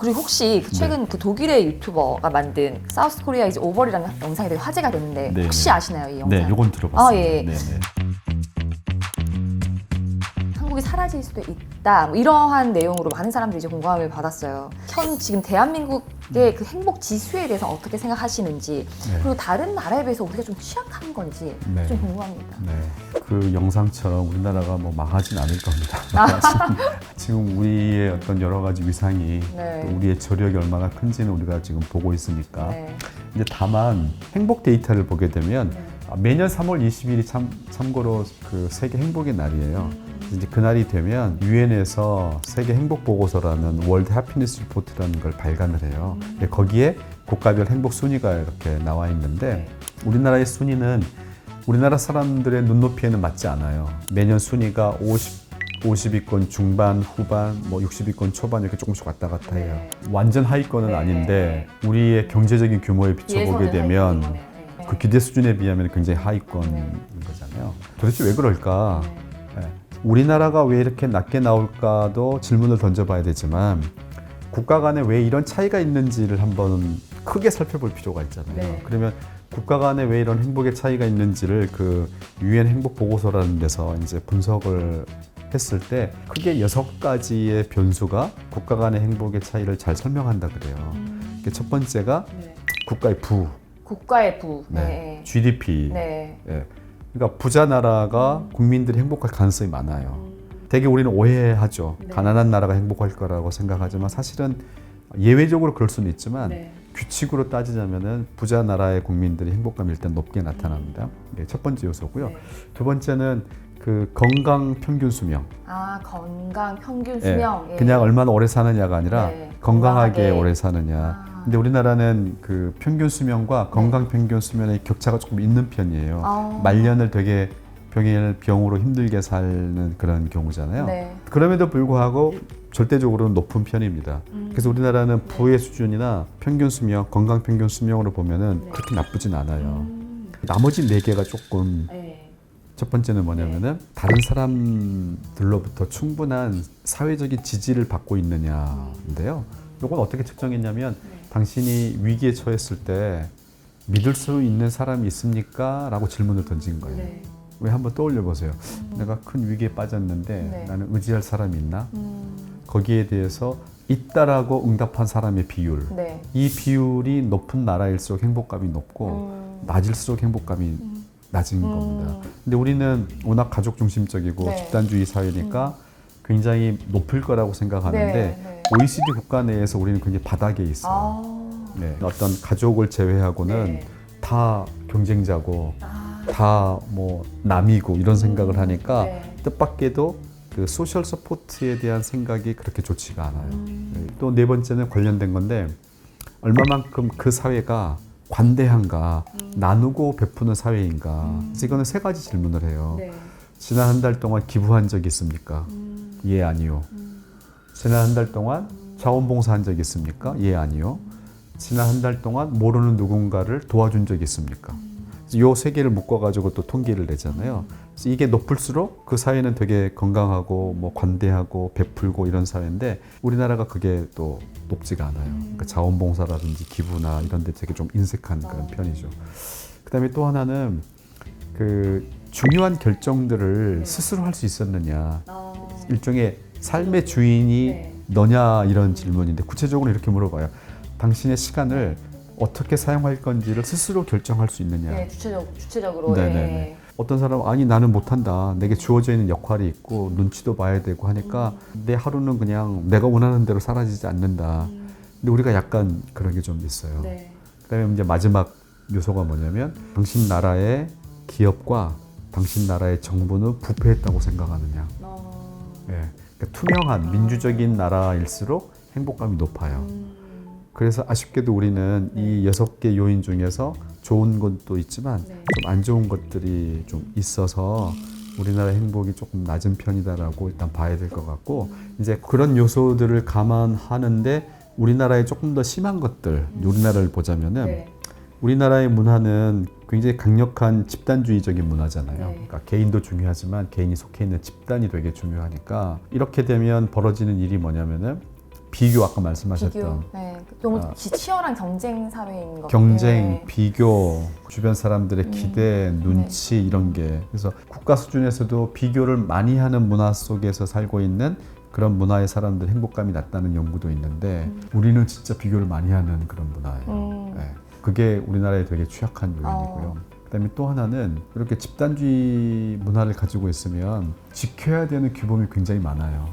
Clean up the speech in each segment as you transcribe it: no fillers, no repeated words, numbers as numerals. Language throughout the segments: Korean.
그리고 혹시 그 최근 그 독일의 유튜버가 만든 사우스 코리아 이즈 오버리라는 영상이 되게 화제가 됐는데 네, 혹시 네. 아시나요, 이 영상? 네, 요건 들어봤어요. 아, 예. 네, 네. 한국이 사라질 수도 있다. 뭐 이러한 내용으로 많은 사람들이 이제 공감을 받았어요. 현 지금 대한민국의 그 행복 지수에 대해서 어떻게 생각하시는지, 네. 그리고 다른 나라에 비해서 우리가 좀 취약한 건지 네. 좀 궁금합니다. 네. 그 영상처럼 우리나라가 뭐 망하진 않을 겁니다. 지금 우리의 어떤 여러 가지 위상이 네. 또 우리의 저력이 얼마나 큰지는 우리가 지금 보고 있으니까. 네. 이제 다만 행복 데이터를 보게 되면 매년 3월 20일이 참고로 그 세계 행복의 날이에요. 이제 그날이 되면 유엔에서 세계 행복 보고서라는 월드 해피니스 리포트라는 걸 발간을 해요. 거기에 국가별 행복 순위가 이렇게 나와 있는데 우리나라의 순위는 우리나라 사람들의 눈높이에는 맞지 않아요. 매년 순위가 50위권 중반, 후반, 뭐 60위권 초반 이렇게 조금씩 왔다 갔다 해요. 완전 하위권은 네. 아닌데 우리의 경제적인 규모에 비춰보게 되면 네. 그 기대 수준에 비하면 굉장히 하위권인 거잖아요. 도대체 왜 그럴까? 네. 우리나라가 왜 이렇게 낮게 나올까도 질문을 던져봐야 되지만 국가 간에 왜 이런 차이가 있는지를 한번 크게 살펴볼 필요가 있잖아요. 네. 그러면 국가 간에 왜 이런 행복의 차이가 있는지를 그 유엔 행복 보고서라는 데서 이제 분석을 했을 때 크게 6가지의 변수가 국가 간의 행복의 차이를 잘 설명한다 그래요. 첫 번째가 국가의 부, 국가의 부, 네. GDP. 네. 예. 그러니까 부자 나라가 국민들이 행복할 가능성이 많아요. 되게 우리는 오해하죠. 네. 가난한 나라가 행복할 거라고 생각하지만 사실은 예외적으로 그럴 수는 있지만 네. 규칙으로 따지자면은 부자 나라의 국민들이 행복감이 일단 높게 나타납니다. 이게 첫 번째 요소고요. 네. 두 번째는 그 건강 평균 수명. 아, 건강 평균 예. 수명. 예. 그냥 얼마나 오래 사느냐가 아니라 네. 건강하게 건강하게. 오래 사느냐. 근데 우리나라는 그 평균 수명과 건강 평균 수명의 격차가 조금 있는 편이에요. 아. 말년을 되게 병으로 힘들게 사는 그런 경우잖아요. 네. 그럼에도 불구하고 절대적으로는 높은 편입니다. 그래서 우리나라는 부의 수준이나 평균 수명, 건강 평균 수명으로 보면은 그렇게 나쁘진 않아요. 나머지 4개가 조금 네. 첫 번째는 뭐냐면은 다른 사람들로부터 충분한 사회적인 지지를 받고 있느냐인데요. 이건 어떻게 측정했냐면 당신이 위기에 처했을 때 믿을 수 있는 사람이 있습니까? 라고 질문을 던진 거예요. 네. 왜 한번 떠올려 보세요. 내가 큰 위기에 빠졌는데 네. 나는 의지할 사람이 있나? 거기에 대해서 있다라고 응답한 사람의 비율. 네. 이 비율이 높은 나라일수록 행복감이 높고 낮을수록 행복감이 낮은 겁니다. 근데 우리는 워낙 가족 중심적이고 네. 집단주의 사회니까 굉장히 높을 거라고 생각하는데 네. OECD 국가 내에서 우리는 굉장히 바닥에 있어요. 아. 네. 어떤 가족을 제외하고는 네. 다 경쟁자고 다 뭐 남이고 이런 생각을 하니까 네. 뜻밖에도 그 소셜 서포트에 대한 생각이 그렇게 좋지가 않아요. 또 네 번째는 관련된 건데 얼마만큼 그 사회가 관대한가, 나누고 베푸는 사회인가. 그래서 이거는 3가지 질문을 해요. 네. 지난 한 달 동안 기부한 적이 있습니까? 예, 아니요. 지난 한 달 동안 자원봉사한 적이 있습니까? 예, 아니요. 지난 한 달 동안 모르는 누군가를 도와준 적이 있습니까? 이 3개를 묶어가지고 또 통계를 내잖아요. 그래서 이게 높을수록 그 사회는 되게 건강하고 뭐 관대하고 베풀고 이런 사회인데 우리나라가 그게 또 높지가 않아요. 그러니까 자원봉사라든지 기부나 이런 데 되게 좀 인색한 그런 편이죠. 그다음에 또 하나는 그 중요한 결정들을 스스로 할 수 있었느냐. 일종의 삶의 주인이 너냐 이런 질문인데 구체적으로 이렇게 물어봐요. 당신의 시간을 어떻게 사용할 건지를 스스로 결정할 수 있느냐. 네, 주체적으로. 네네네. 예. 어떤 사람은 아니 나는 못한다. 내게 주어져 있는 역할이 있고 눈치도 봐야 되고 하니까 내 하루는 그냥 내가 원하는 대로 사라지지 않는다. 근데 우리가 약간 그런 게 좀 있어요. 네. 그다음에 이제 마지막 요소가 뭐냐면 당신 나라의 기업과 당신 나라의 정부는 부패했다고 생각하느냐. 예. 그러니까 투명한 민주적인 나라일수록 행복감이 높아요. 그래서 아쉽게도 우리는 이 6개 요인 중에서 좋은 것도 있지만 좀 안 좋은 것들이 좀 있어서 우리나라 행복이 조금 낮은 편이다라고 일단 봐야 될 것 같고 이제 그런 요소들을 감안하는데 우리나라에 조금 더 심한 것들 우리나라를 보자면은 우리나라의 문화는 굉장히 강력한 집단주의적인 문화잖아요. 그러니까 개인도 중요하지만 개인이 속해 있는 집단이 되게 중요하니까 이렇게 되면 벌어지는 일이 뭐냐면은 비교 아까 말씀하셨던 비교. 네. 너무 아. 치열한 경쟁 사회인 것 경쟁, 네. 비교, 주변 사람들의 기대, 눈치 이런 게 그래서 국가 수준에서도 비교를 많이 하는 문화 속에서 살고 있는 그런 문화의 사람들 행복감이 낮다는 연구도 있는데 우리는 진짜 비교를 많이 하는 그런 문화예요. 네. 그게 우리나라의 되게 취약한 요인이고요. 그다음에 또 하나는 이렇게 집단주의 문화를 가지고 있으면 지켜야 되는 규범이 굉장히 많아요.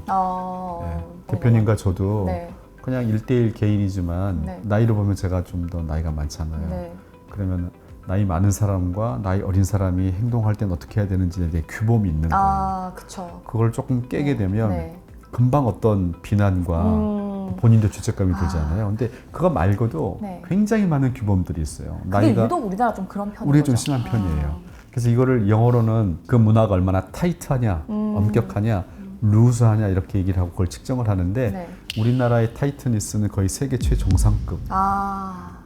네. 대표님과 저도 네. 그냥 1대1 개인이지만 네. 나이로 보면 제가 좀 더 나이가 많잖아요. 네. 그러면 나이 많은 사람과 나이 어린 사람이 행동할 땐 어떻게 해야 되는지에 대해 규범이 있는 거예요. 그쵸. 그걸 조금 깨게 되면 네. 금방 어떤 비난과 본인도 죄책감이 들잖아요. 근데 그거 말고도 네. 굉장히 많은 규범들이 있어요. 그게 나이가 유독 우리나라 좀 그런 편이죠. 우리가 좀 심한 편이에요. 그래서 이거를 영어로는 그 문화가 얼마나 타이트하냐, 엄격하냐, 루즈하냐 이렇게 얘기를 하고 그걸 측정을 하는데 네. 우리나라의 타이트니스는 거의 세계 최정상급.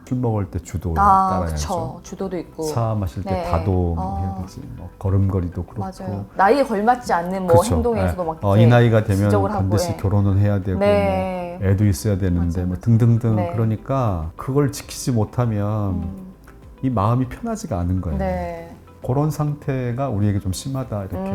술 먹을 때 주도 따라야죠. 그쵸. 주도도 있고. 차 마실 때 네. 다도 해야 되지. 뭐 걸음걸이도 그렇고. 맞아요. 나이에 걸맞지 않는 뭐 그쵸. 행동에서도 네. 막 이렇게 이 나이가 되면 지적을 하고, 반드시 예. 결혼은 해야 되고 네. 뭐 애도 있어야 되는데 맞아요. 뭐 등등등 네. 그러니까 그걸 지키지 못하면 이 마음이 편하지가 않은 거예요. 네. 그런 상태가 우리에게 좀 심하다 이렇게.